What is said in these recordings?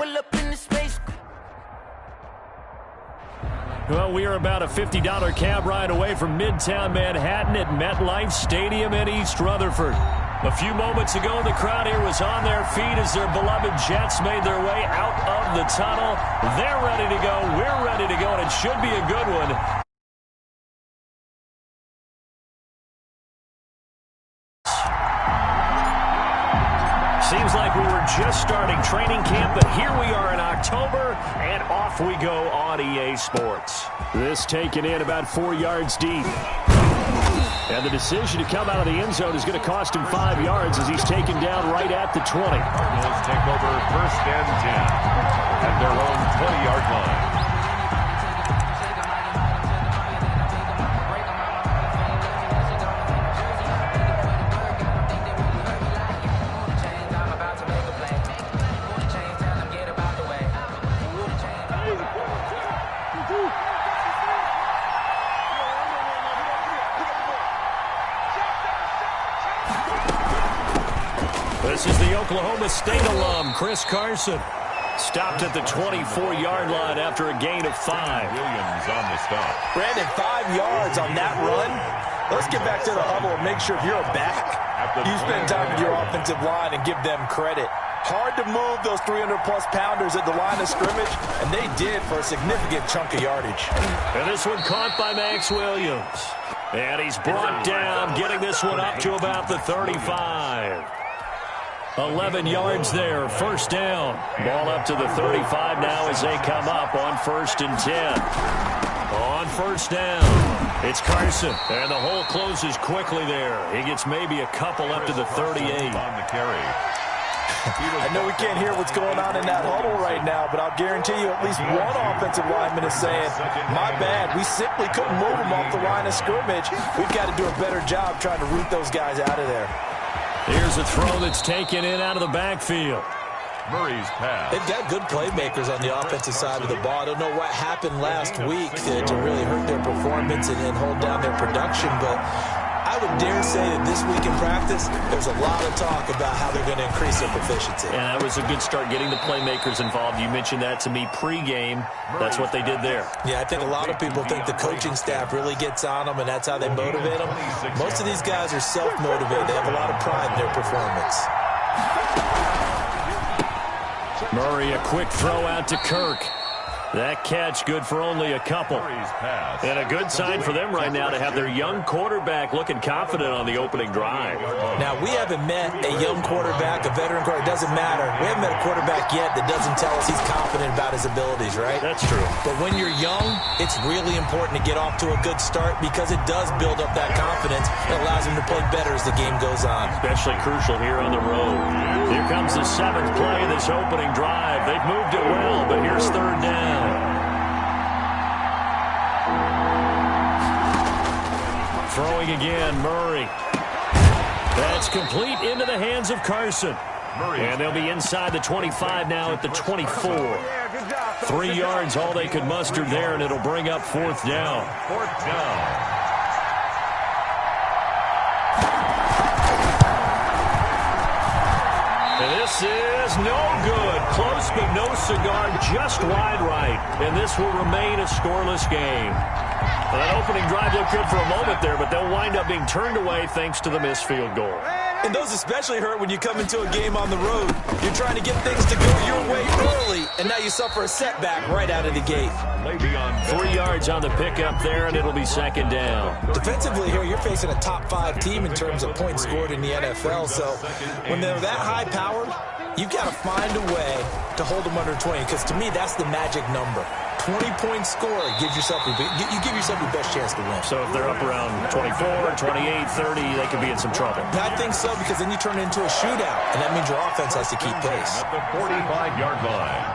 pull up in the space. Well, we are about a $50 cab ride away from Midtown Manhattan at MetLife Stadium in East Rutherford. A few moments ago, the crowd here was on their feet as their beloved Jets made their way out of the tunnel. They're ready to go. We're ready to go, and it should be a good one. Seems like we were just starting training camp, but here we are in October, and off we go on EA Sports. This taken in about 4 yards deep. And the decision to come out of the end zone is going to cost him 5 yards as he's taken down right at the 20. Cardinals take over 1st and 10 at their own 20-yard line. This is the Oklahoma State alum, Chris Carson. Stopped at the 24-yard line after a gain of 5. Williams on the stop. Brandon, 5 yards on that run. Let's get back to the huddle and make sure if you're a back, you spend time with your offensive line and give them credit. Hard to move those 300-plus pounders at the line of scrimmage, and they did for a significant chunk of yardage. And this one caught by Max Williams. And he's brought down, getting this one up to about the 35. 11 yards there, 1st down. Ball up to the 35 now as they come up on 1st and 10. On 1st down, it's Carson. And the hole closes quickly there. He gets maybe a couple up to the 38. On the carry. I know we can't hear what's going on in that huddle right now, but I'll guarantee you at least one offensive lineman is saying, my bad, we simply couldn't move them off the line of scrimmage. We've got to do a better job trying to root those guys out of there. Here's a throw that's taken in out of the backfield. Murray's pass. They've got good playmakers on the offensive side of the ball. I don't know what happened last week to really hurt their performance and hold down their production, but I would dare say that this week in practice, there's a lot of talk about how they're going to increase their proficiency. And that was a good start getting the playmakers involved. You mentioned that to me pregame. That's what they did there. Yeah, I think a lot of people think the coaching staff really gets on them, and that's how they motivate them. Most of these guys are self-motivated. They have a lot of pride in their performance. Murray, a quick throw out to Kirk. That catch good for only a couple. And a good sign for them right now to have their young quarterback looking confident on the opening drive. Now, we haven't met a young quarterback, a veteran quarterback. It doesn't matter. We haven't met a quarterback yet that doesn't tell us he's confident about his abilities, right? That's true. But when you're young, it's really important to get off to a good start because it does build up that confidence. It allows him to play better as the game goes on. Especially crucial here on the road. Here comes the 7th play of this opening drive. They've moved it well, but here's 3rd down. Throwing again, Murray. That's complete into the hands of Carson. And they'll be inside the 25 now at the 24. 3 yards, all they could muster there, and it'll bring up 4th down. 4th down. And this is no good. Close but no cigar, just wide right. And this will remain a scoreless game. Well, that opening drive looked good for a moment there, but they'll wind up being turned away thanks to the missed field goal. And those especially hurt when you come into a game on the road. You're trying to get things to go your way early, and now you suffer a setback right out of the gate. 3 yards on the pickup there, and it'll be 2nd down. Defensively here, you're facing a top-5 team in terms of points scored in the NFL, so when they're that high-powered, you've got to find a way to hold them under 20, because to me, that's the magic number. 20-point score gives yourself you give yourself your best chance to win. So if they're up around 24, 28, 30, they could be in some trouble. I think so, because then you turn it into a shootout, and that means your offense has to keep pace. At the 45-yard line.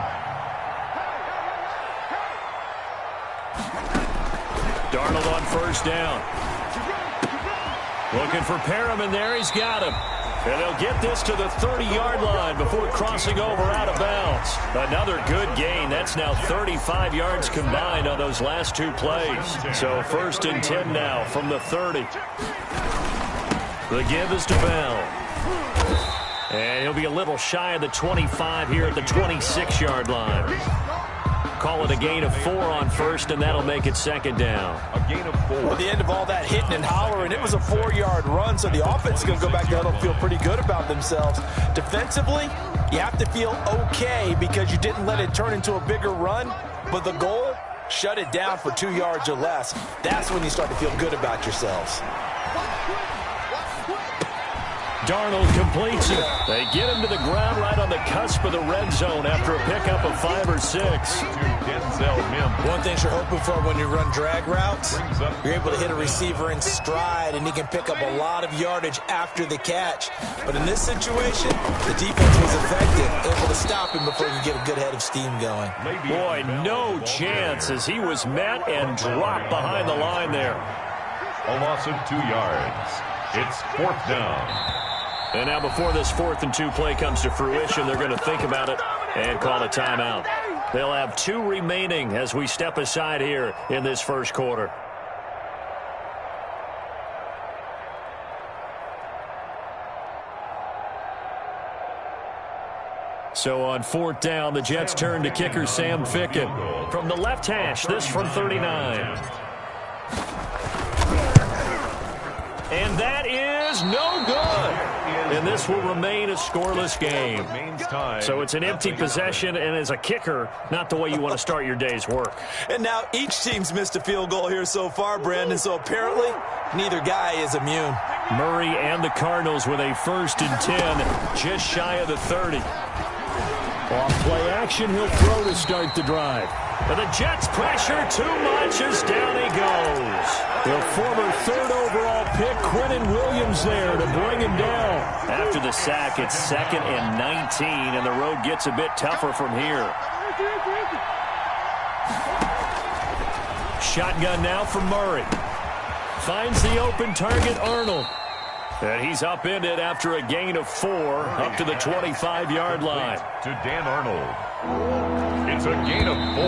Darnold on 1st down. Looking for Perriman there. He's got him. And they'll get this to the 30-yard line before crossing over out of bounds. Another good gain. That's now 35 yards combined on those last 2 plays. So 1st and 10 now from the 30. The give is to Bell. And he'll be a little shy of the 25 here at the 26-yard line. Call it a gain of 4 on first, and that'll make it second down. A gain of 4. At the end of all that hitting and hollering, it was a 4-yard run, so the offense is going to go back there and feel pretty good about themselves. Defensively, you have to feel okay because you didn't let it turn into a bigger run, but the goal, shut it down for 2 yards or less. That's when you start to feel good about yourselves. Darnold completes it. They get him to the ground right on the cusp of the red zone after a pickup of 5 or 6. One thing you're hoping for when you run drag routes, you're able to hit a receiver in stride, and he can pick up a lot of yardage after the catch. But in this situation, the defense was effective, able to stop him before he could get a good head of steam going. Boy, no chance as he was met and dropped behind the line there. A loss of 2 yards. It's 4th down. And now before this 4th and 2 play comes to fruition, they're going to think about it and call a timeout. They'll have 2 remaining as we step aside here in this first quarter. So on 4th down, the Jets turn to kicker Sam Ficken. From the left hash, this from 39. And that is no good. And this will remain a scoreless game. So it's an empty possession, and as a kicker, not the way you want to start your day's work. And now each team's missed a field goal here so far, Brandon, so apparently neither guy is immune. Murray and the Cardinals with a 1st and 10, just shy of the 30. Off play action, he'll throw to start the drive. But the Jets pressure too much as down he goes. Their former 3rd overall pick, Quinnen Williams, there to bring him down. After the sack, it's 2nd and 19, and the road gets a bit tougher from here. Shotgun now for Murray. Finds the open target, Arnold. And he's upended after a gain of 4 up to the 25-yard line. To Dan Arnold. It's a gain of 4.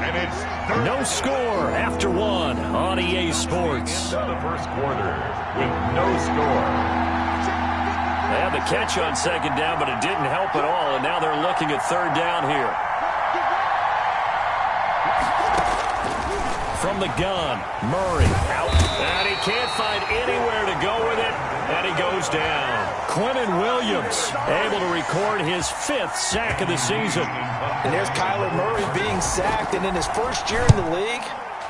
And it's no score after 1 on EA Sports. The first quarter with no score. They had the catch on 2nd down, but it didn't help at all. And now they're looking at 3rd down here. From the gun, Murray out. And he can't find anywhere to go with it. And he goes down. Quinnen Williams able to record his 5th sack of the season. And there's Kyler Murray being sacked. And in his first year in the league,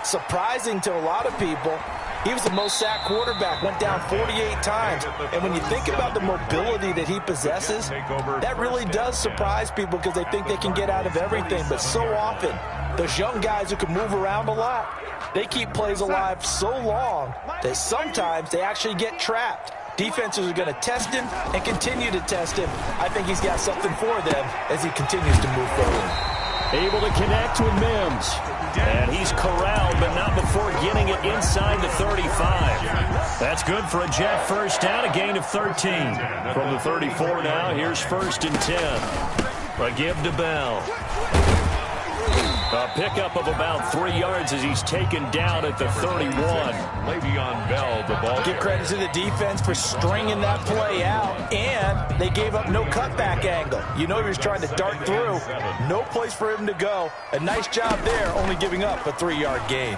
surprising to a lot of people, he was the most sacked quarterback, went down 48 times. And when you think about the mobility that he possesses, that really does surprise people because they think they can get out of everything. But so often, those young guys who can move around a lot, they keep plays alive so long that sometimes they actually get trapped. Defenses are going to test him and continue to test him. I think he's got something for them as he continues to move forward. Able to connect with Mims. And he's corralled, but not before getting it inside the 35. That's good for a Jet first down, a gain of 13. From the 34 now, here's 1st and 10. A give to Bell. A pickup of about 3 yards as he's taken down at the 31. Le'Veon Bell, the ball. Give credit to the defense for stringing that play out, and they gave up no cutback angle. You know he was trying to dart through. No place for him to go. A nice job there, only giving up a 3-yard gain.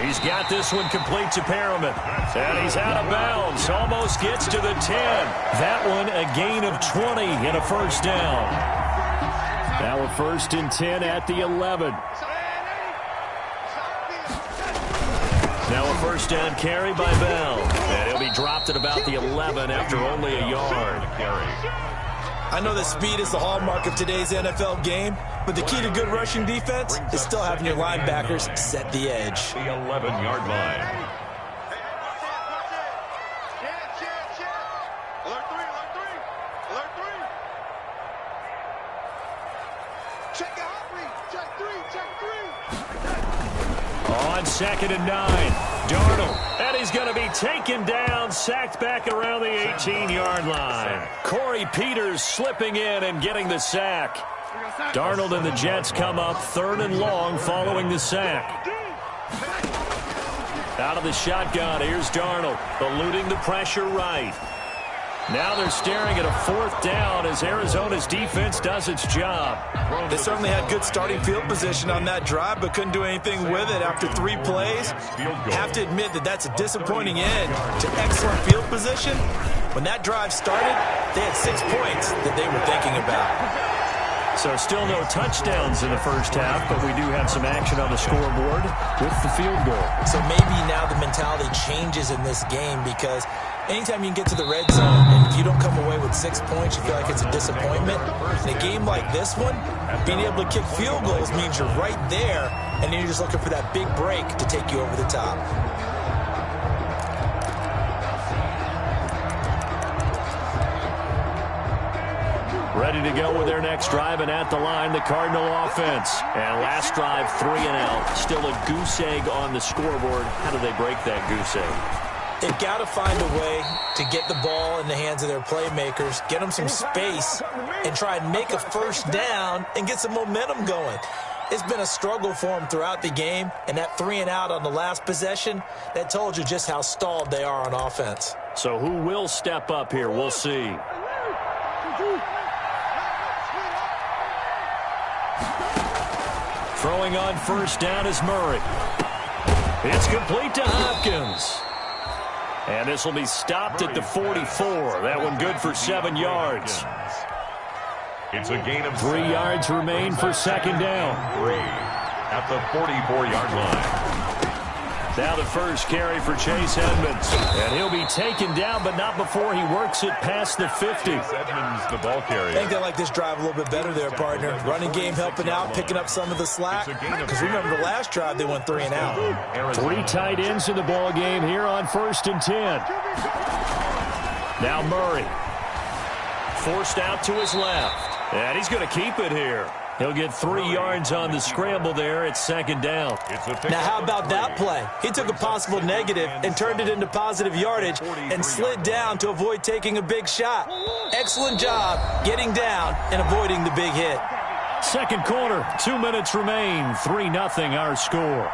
He's got this one complete to Perriman. And he's out of bounds. Almost gets to the 10. That one a gain of 20 and a first down. Now a 1st and 10 at the 11. Now a first down carry by Bell. And he'll be dropped at about the 11 after only a yard. I know that speed is the hallmark of today's NFL game, but the key to good rushing defense is still having your linebackers set the edge. The 11-yard line. On 2nd and 9, Darnold, and he's going to be taken down, sacked back around the 18-yard line. Corey Peters slipping in and getting the sack. Darnold and the Jets come up 3rd and long following the sack. Out of the shotgun, here's Darnold, eluding the pressure right. Now they're staring at a 4th down as Arizona's defense does its job. They certainly had good starting field position on that drive, but couldn't do anything with it after 3 plays. Have to admit that that's a disappointing end to excellent field position. When that drive started, they had 6 points that they were thinking about. So still no touchdowns in the first half, but we do have some action on the scoreboard with the field goal. So maybe now the mentality changes in this game, because anytime you can get to the red zone and if you don't come away with 6 points, you feel like it's a disappointment. In a game like this one, being able to kick field goals means you're right there, and then you're just looking for that big break to take you over the top. Ready to go with their next drive, and at the line, the Cardinal offense. And last drive, 3 and out. Still a goose egg on the scoreboard. How do they break that goose egg? They've got to find a way to get the ball in the hands of their playmakers, get them some space, and try and make a first down and get some momentum going. It's been a struggle for them throughout the game, and that 3 and out on the last possession, that told you just how stalled they are on offense. So who will step up here? We'll see. Throwing on first down is Murray. It's complete to Hopkins. And this will be stopped at the 44. That one good for 7 yards. It's a gain of 3 yards remain for second down. 3 at the 44-yard line. Now the first carry for Chase Edmonds. And he'll be taken down, but not before he works it past the 50. Edmonds, the ball carrier. I think they like this drive a little bit better there, partner. Running game helping out, picking up some of the slack. Because remember the last drive, they went 3 and out. 3 tight ends in the ball game here on 1st and 10. Now Murray. Forced out to his left. And he's going to keep it here. He'll get 3 yards on the scramble there at second down. Now, how about that play? He took a possible negative and turned it into positive yardage and slid down to avoid taking a big shot. Excellent job getting down and avoiding the big hit. Second quarter, 2 minutes remain, 3-0 our score.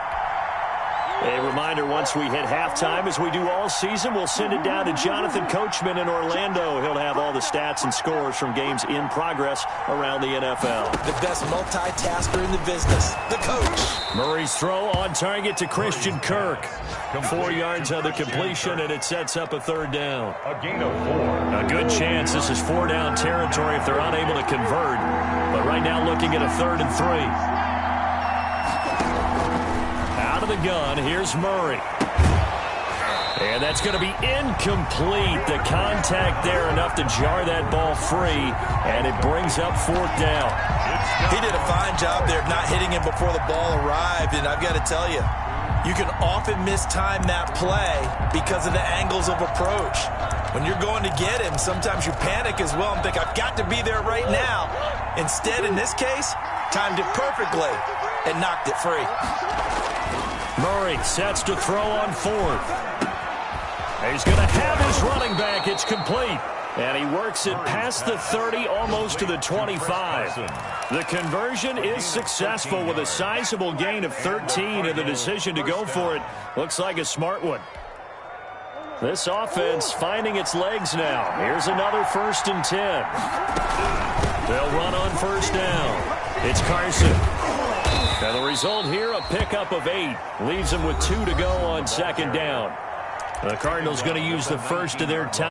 A reminder, once we hit halftime, as we do all season, we'll send it down to Jonathan Coachman in Orlando. He'll have all the stats and scores from games in progress around the NFL. The best multitasker in the business, the coach. Murray's throw on target to Christian Kirk. 4 yards on the completion, and it sets up a 3rd down. A gain of 4. A good chance this is 4-down territory if they're unable to convert. But right now looking at a 3rd and 3. Out of the gun, here's Murray. And that's going to be incomplete. The contact there enough to jar that ball free, and it brings up 4th down. He did a fine job there of not hitting him before the ball arrived, and I've got to tell you, you can often mistime that play because of the angles of approach. When you're going to get him, sometimes you panic as well and think, I've got to be there right now. Instead, in this case, timed it perfectly and knocked it free. Murray sets to throw on 4th. He's going to have his running back. It's complete. And he works it past the 30, almost to the 25. The conversion is successful with a sizable gain of 13, and the decision to go for it looks like a smart one. This offense finding its legs now. Here's another 1st and 10. They'll run on first down. It's Carson. And the result here, a pickup of 8. Leaves them with 2 to go on second down. The Cardinals going to use the first of their time.